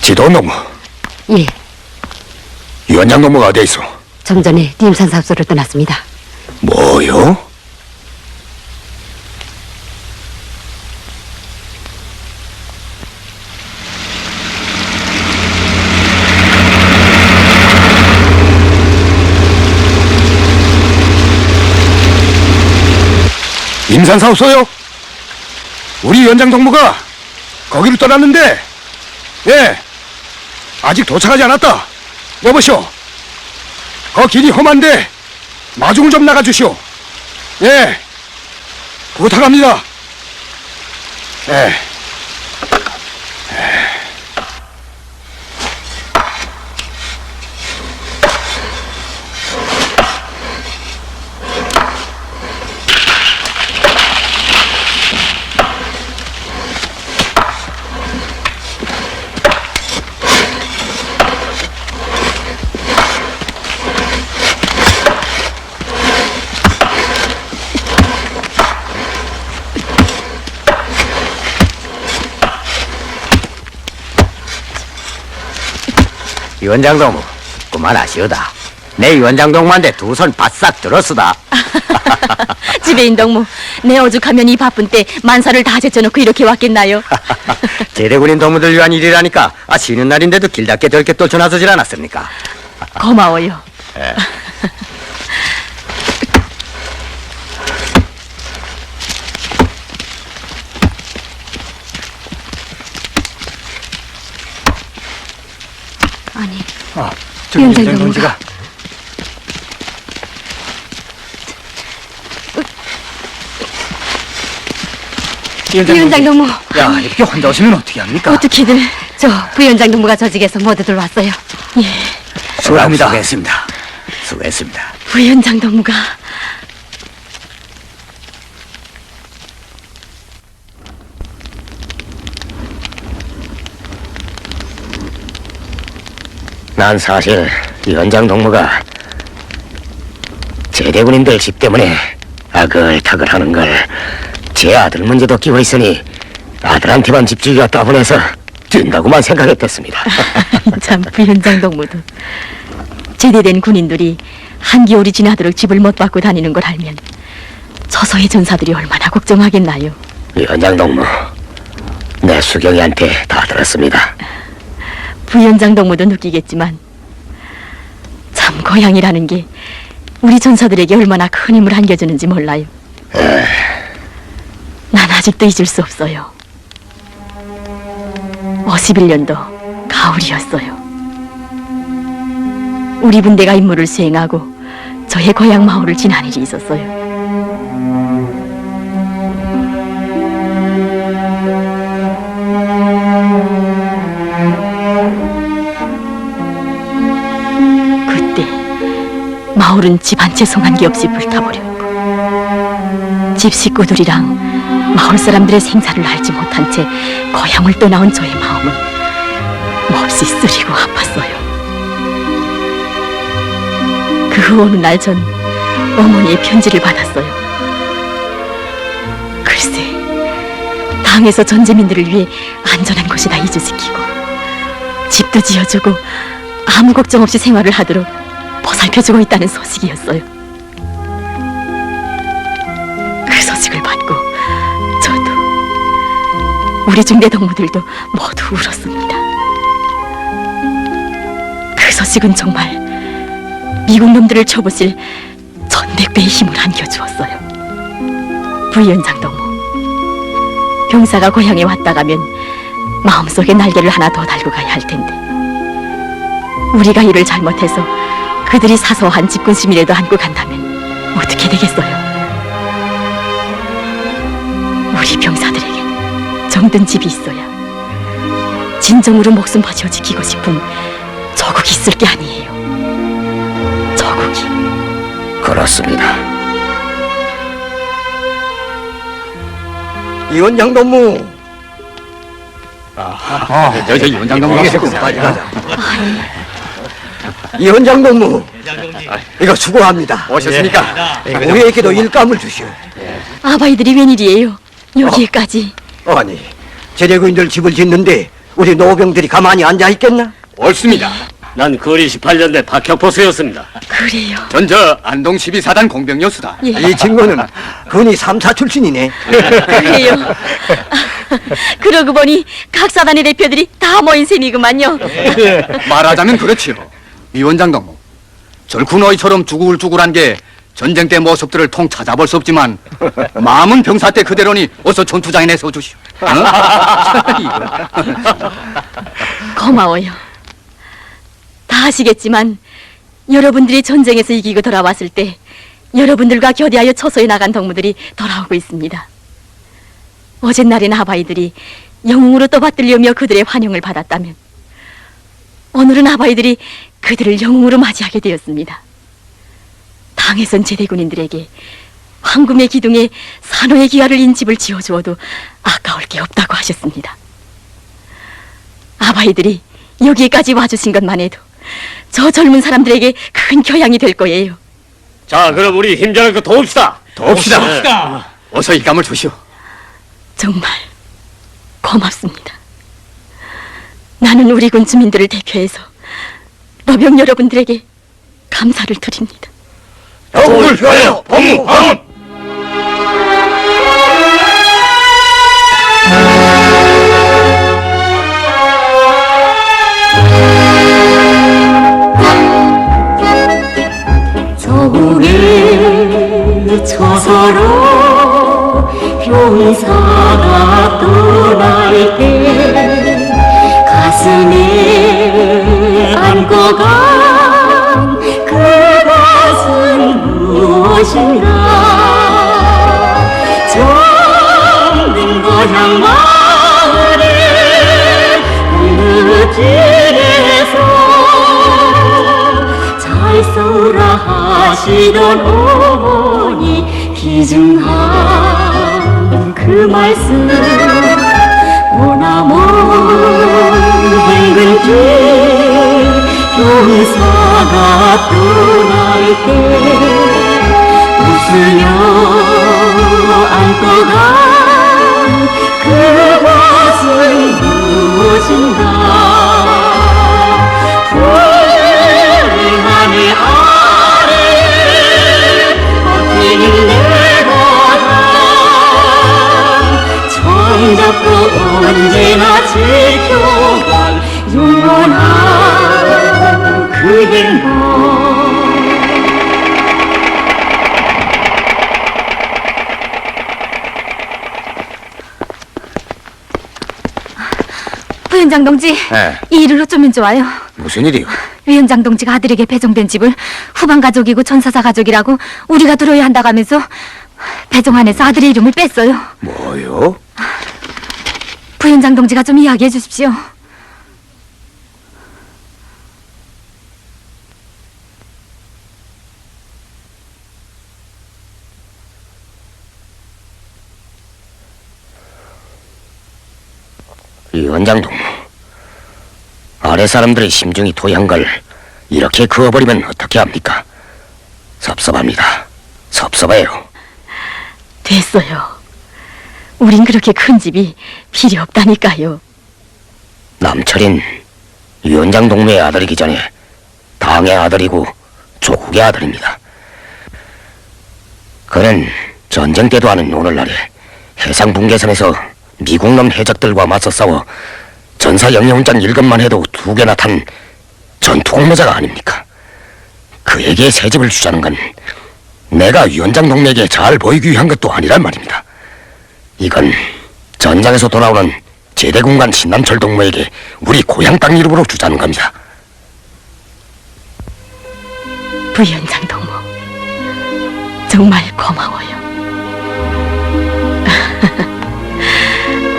지도노무, 예, 위원장 노무가 어디에 있어? 좀 전에 님산 사업소를 떠났습니다. 뭐요? 임산사업소요? 우리 위원장 동무가 거기로 떠났는데, 예, 아직 도착하지 않았다. 여보시오, 거 길이 험한데 마중을 좀 나가주시오. 예, 부탁합니다. 예. 위원장 동무, 그만하시오다. 내 위원장 동무한테 두 손 바싹 들었수다. 지배인 동무, 내 오죽하면 이 바쁜 때 만사를 다 제쳐놓고 이렇게 왔겠나요? 제대군인 동무들 위한 일이라니까 쉬는 날인데도 길답게 저렇게 떨쳐나서질 않았습니까? 고마워요. 아니, 위원장 동무가 부위원장 동무 야, 이렇게 혼자 오시면 어떻게 합니까? 어떻게들 저 부위원장 동무가 저직에서 모두들 왔어요. 수고합니다. 수고했습니다. 수고했습니다. 부위원장 동무가 난 사실 위원장 동무가 제대군인들 집 때문에 아글타글하는 걸 제 아들 문제도 끼고 있으니 아들한테만 집주기가 따분해서 뛴다고만 생각했댔습니다. 참 부위원장 동무도 제대된 군인들이 한겨울이 지나도록 집을 못 받고 다니는 걸 알면 저서의 전사들이 얼마나 걱정하겠나요? 위원장 동무, 내 수경이한테 다 들었습니다. 부위원장 동무도 느끼겠지만 참 고향이라는 게 우리 전사들에게 얼마나 큰 힘을 안겨주는지 몰라요. 난 아직도 잊을 수 없어요. 51년도 가을이었어요. 우리 분대가 임무를 수행하고 저의 고향 마을을 지난 일이 있었어요. 그때 마을은 집 한 채 성 한 개 없이 불타버렸고 집 식구들이랑 마을 사람들의 생사를 알지 못한 채 고향을 떠나온 저의 마음은 몹시 쓰리고 아팠어요. 그 후 어느 날 전 어머니의 편지를 받았어요. 글쎄, 당에서 전제민들을 위해 안전한 곳에다 이주시키고 집도 지어주고 아무 걱정 없이 생활을 하도록 보살펴주고 있다는 소식이었어요. 그 소식을 받고 저도 우리 중대 동무들도 모두 울었습니다. 그 소식은 정말 미국 놈들을 쳐부실 천백배의 힘을 안겨주었어요. 부위원장 동무, 병사가 고향에 왔다 가면 마음속에 날개를 하나 더 달고 가야 할 텐데 우리가 일을 잘못해서 그들이 사소한 집군심이라도 안고 간다면 어떻게 되겠어요? 우리 병사들에겐 정든 집이 있어야 진정으로 목숨 바쳐 지키고 싶은 조국이 있을 게 아니에요. 조국이. 그렇습니다. 위원장 동무. 저 위원장 동무가 빨리 가자. 위원장 동무, 이거 수고합니다. 오셨습니까? 우리에게도 일감을 주시오. 아바이들이 웬일이에요? 여기에까지. 아니, 제대군인들 집을 짓는데 우리 노병들이 가만히 앉아 있겠나? 옳습니다. 난 거리 18년대 박혁포수였습니다. 그래요. 전저 안동 12사단 공병여수다. 예. 이 친구는 군이 3사 출신이네. 그래요. 그러고 보니 각 사단의 대표들이 다 모인 셈이구만요. 말하자면 그렇지요. 위원장 동무, 절구 너희처럼 주글주글한 게 전쟁 때 모습들을 통 찾아볼 수 없지만 마음은 병사 때 그대로니 어서 전투장에 내서 주시오. 고마워요. 다 아시겠지만 여러분들이 전쟁에서 이기고 돌아왔을 때 여러분들과 교대하여 처소에 나간 동무들이 돌아오고 있습니다. 어젯날엔 아바이들이 영웅으로 떠받들려며 그들의 환영을 받았다면 오늘은 아바이들이 그들을 영웅으로 맞이하게 되었습니다. 당에선 제대군인들에게 황금의 기둥에 산호의 기와를 인집을 지어주어도 아까울 게 없다고 하셨습니다. 아바이들이 여기까지 와주신 것만 해도 저 젊은 사람들에게 큰 교양이 될 거예요. 자, 그럼 우리 힘자를 그 도웁시다. 돕시다. 어서 일감을 주시오. 정말 고맙습니다. 나는 우리 군 주민들을 대표해서 러병 여러분들에게 감사를 드립니다. 영웅을 위하여 법무하원! 저울에 저서로 병사가 떠날 때 가슴에 안고 간 그것은 무엇인가. 정든 고향 마을에 어느 길에서 잘 싸우라 하시던 어머니 비중한 그 말씀 머나먼 행근길 병사가 떠날 때 웃으며 안고 간 그것은 무엇인가. 하늘 아래 버티는 내 고향 정잡고 언제나 지켜갈 영원한 그 행복. 부위원장 동지, 네. 이 일을 어쩌면 좋아요. 무슨 일이요? 위원장 동지가 아들에게 배정된 집을 후방 가족이고 전사사 가족이라고 우리가 들어야 한다고 하면서 배정 안에서 아들의 이름을 뺐어요. 뭐요? 부위원장 동지가 좀 이야기해 주십시오. 위원장 동무, 아래 사람들의 심중이 토한 걸 이렇게 그어버리면 어떻게 합니까? 섭섭합니다. 섭섭해요. 됐어요. 우린 그렇게 큰 집이 필요 없다니까요. 남철인 위원장 동무의 아들이기 전에 당의 아들이고 조국의 아들입니다. 그는 전쟁 때도 하는 오늘날에 해상 분계선에서 미국놈 해적들과 맞서 싸워 전사 영예훈장 1급만 해도 2개나 탄 전투공모자가 아닙니까? 그에게 새 집을 주자는 건 내가 위원장 동무에게 잘 보이기 위한 것도 아니란 말입니다. 이건 전장에서 돌아오는 제대군관 신남철 동무에게 우리 고향 땅 이름으로 주자는 겁니다. 부위원장 동무, 정말 고마워요.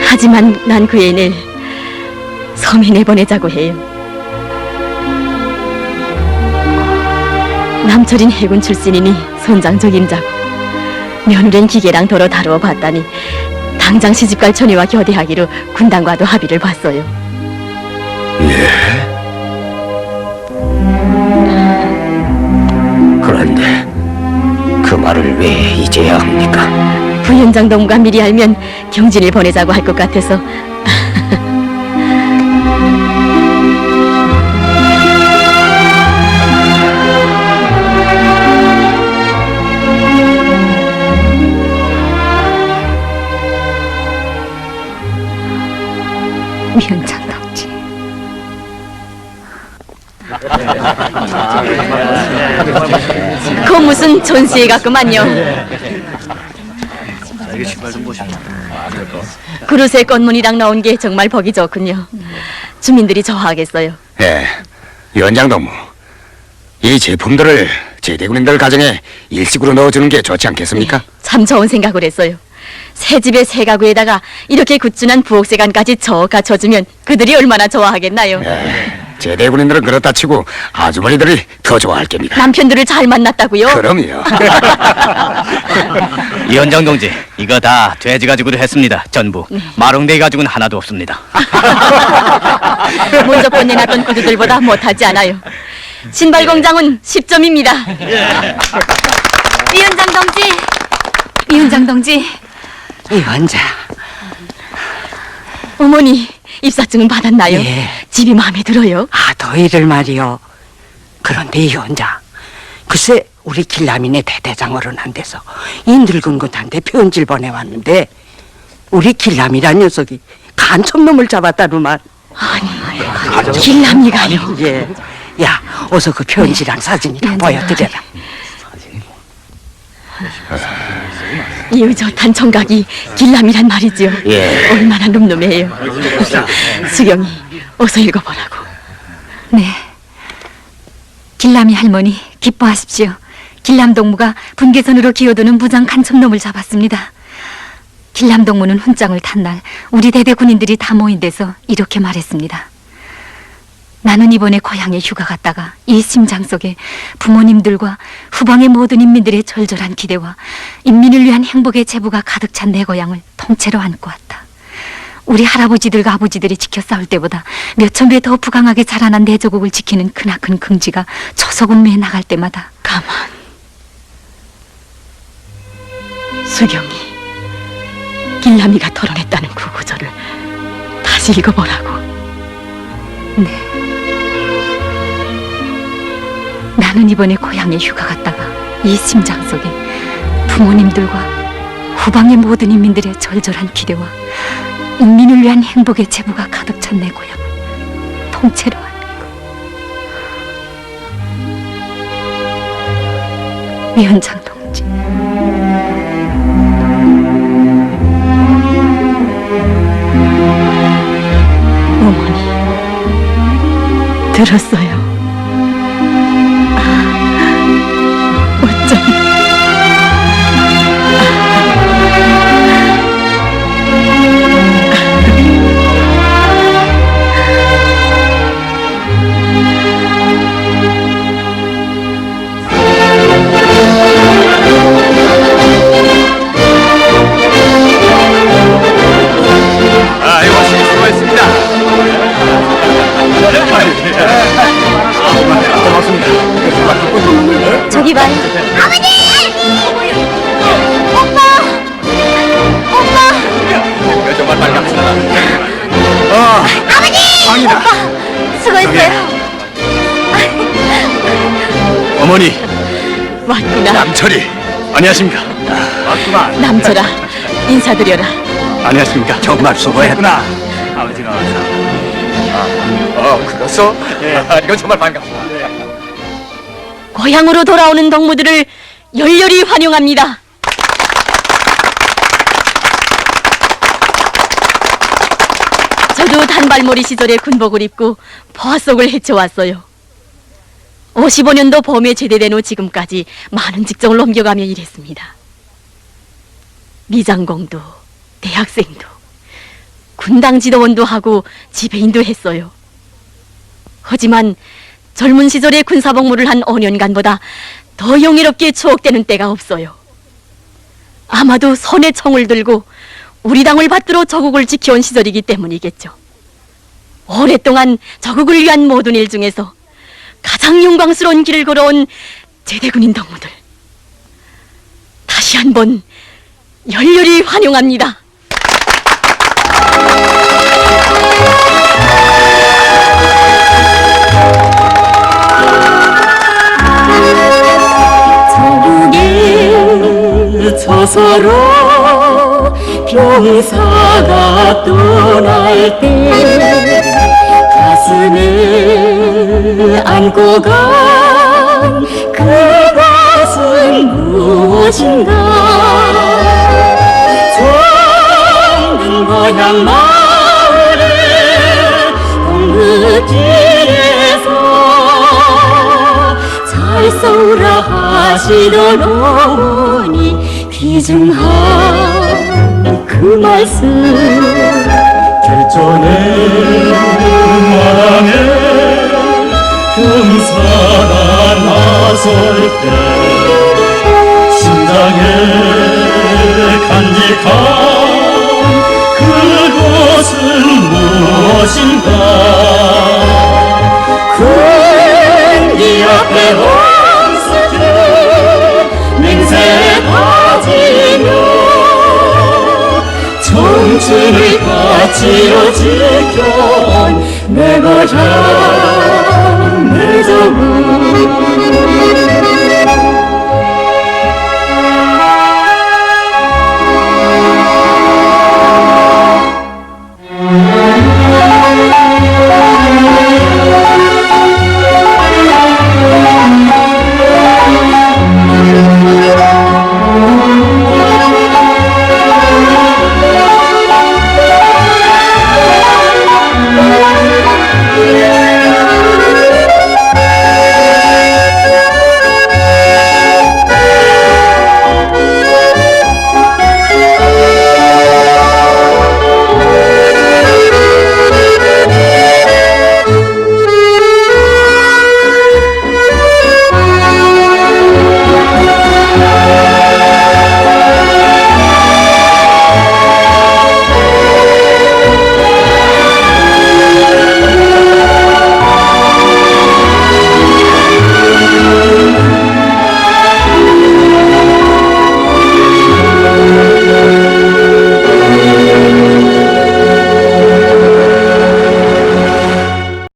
하지만 난 그 애를 섬에 내보내자고 해요. 남철인 해군 출신이니 선장 적임자고 며느리는 기계랑 도로 다루어 봤다니 당장 시집갈 처녀와 교대하기로 군단과도 합의를 봤어요. 예. 그런데 그 말을 왜 이제야 합니까? 부위원장 동무가 미리 알면 경진을 보내자고 할 것 같아서. 위원장 동지. 그 무슨 전시회 같구만요. 그릇에 꽃무늬랑 나온 게 정말 보기 좋군요. 주민들이 좋아하겠어요. 예, 위원장 동무, 이 제품들을 제대군인들 가정에 일식으로 넣어주는 게 좋지 않겠습니까? 참 좋은 생각을 했어요. 새 집에 새 가구에다가 이렇게 구준한 부엌세간까지 저 갖춰주면 그들이 얼마나 좋아하겠나요. 예, 제대군인들은 그렇다 치고 아주머니들이 더 좋아할 겁니다. 남편들을 잘 만났다고요? 그럼요. 위원장 동지, 이거 다 돼지 가죽으로 했습니다. 전부. 마롱데이 가죽은 하나도 없습니다. 먼저 꺼내놨던 구두들보다 못하지 않아요. 신발 공장은 10점입니다. 위원장 동지, 위원장 동지. 위원장. 어머니, 입사증은 받았나요? 예. 집이 마음에 들어요? 아, 더위를 말이요. 그런데 이 현장, 글쎄 우리 길라민의 대대장 어른한테서 이 늙은 것한테 편지를 보내왔는데 우리 길람이란 녀석이 간첩놈을 잡았다루만. 아니, 길람이가요? 예. 야, 어서 그 편지랑 사진이랑 보여드려라. 이 의젓한 청각이 길람이란 말이죠. 예. 얼마나 늠름해요. 수경이 어서 읽어보라고. 네. 길람이 할머니 기뻐하십시오. 길람 동무가 분계선으로 기어드는 무장 간첩놈을 잡았습니다. 길람 동무는 훈장을 탄 날 우리 대대 군인들이 다 모인 데서 이렇게 말했습니다. 나는 이번에 고향에 휴가 갔다가 이 심장 속에 부모님들과 후방의 모든 인민들의 절절한 기대와 인민을 위한 행복의 제부가 가득 찬 내 고향을 통째로 안고 왔다. 우리 할아버지들과 아버지들이 지켜 싸울 때보다 몇천 배 더 부강하게 자라난 내 조국을 지키는 크나큰 긍지가 초소군매에 나갈 때마다 가만. 수경이 길람이가 토론했다는 그 구절을 다시 읽어보라고. 네. 나는 이번에 고향에 휴가 갔다가 이 심장 속에 부모님들과 후방의 모든 인민들의 절절한 기대와 인민을 위한 행복의 제부가 가득 찬 내 고향을 통째로 안고. 위원장 동지, 어머니 들었어요. 어쩜 저기 봐요. 아버지! 오빠! 오빠! 정말 빨리 갑시다. 아버지! 방이다. 오빠, 수고했어요. 어머니, 왔구나. 남철이. 안녕하십니까? 왔구나. 남철아, 인사드려라. 안녕하십니까? 정말 수고했구나. 아버지가 그렇소? 이건 정말 반갑다. 고향으로 돌아오는 동무들을 열렬히 환영합니다. 저도 단발머리 시절에 군복을 입고 포화 속을 헤쳐왔어요. 55년도 봄에 제대된 후 지금까지 많은 직종을 옮겨가며 일했습니다. 미장공도, 대학생도, 군당 지도원도 하고 지배인도 했어요. 하지만 젊은 시절에 군사복무를 한 5년간보다 더 영예롭게 추억되는 때가 없어요. 아마도 손에 총을 들고 우리 당을 받들어 저국을 지켜온 시절이기 때문이겠죠. 오랫동안 저국을 위한 모든 일 중에서 가장 영광스러운 길을 걸어온 제대군인 동무들, 다시 한번 열렬히 환영합니다. 저서로 병사가 떠날 때 가슴에 안고 간 그것은 무엇인가. 정든 고향 마을에 동극길에서 잘 싸우라 하시던 어머니 귀중한 그 말씀 결전의 마당에 병사가 나설 때 심장에 간직한 그것은 무엇인가. 군기 앞에 홈스트 맹세 가지며 청춘을 바치어 지켜온 내 고향 내 조국 그